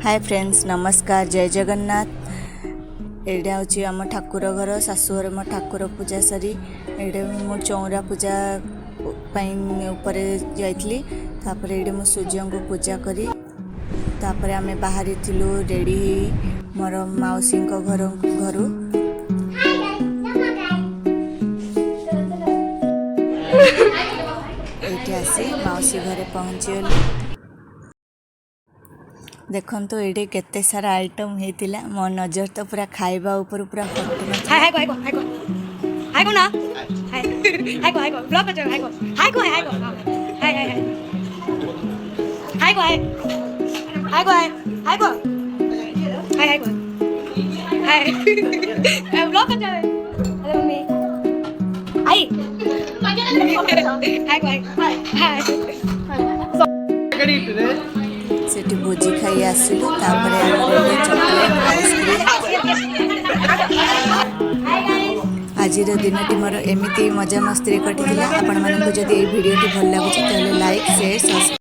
Hi friends नमस्कार जय जगन्नाथ। एडा हूँ आम ठाकुर घर शाशुघर मो ठाकुर पूजा सारी एडे मो चौरा पूजा ऊपर जाइली ये मो सूर्य को पूजा करी तापर आमे बाहरी थिलु रेडी मोर माउसी घर घरू ये आसी माउसी घरे पहुँचीगली। देखो तो ये केते सारा आइटम होता मो नजर तो पूरा खाइबा ऊपर पूरा हाय गो ना हाय गो ब्लॉग कर हाय गो हाय गो हाय गो हाय हाय हाय गो हाय गो हाय गो हाय गो हाय ब्लॉग कर हेलो मम्मी आई हाय गो हाय सेठी भोजी खाई आसलु आज दिनटी मोर एमती मजा मस्ती कटी आपण मानक जदि ये वीडियो भल लगुच लाइक शेयर सब्सक्राइब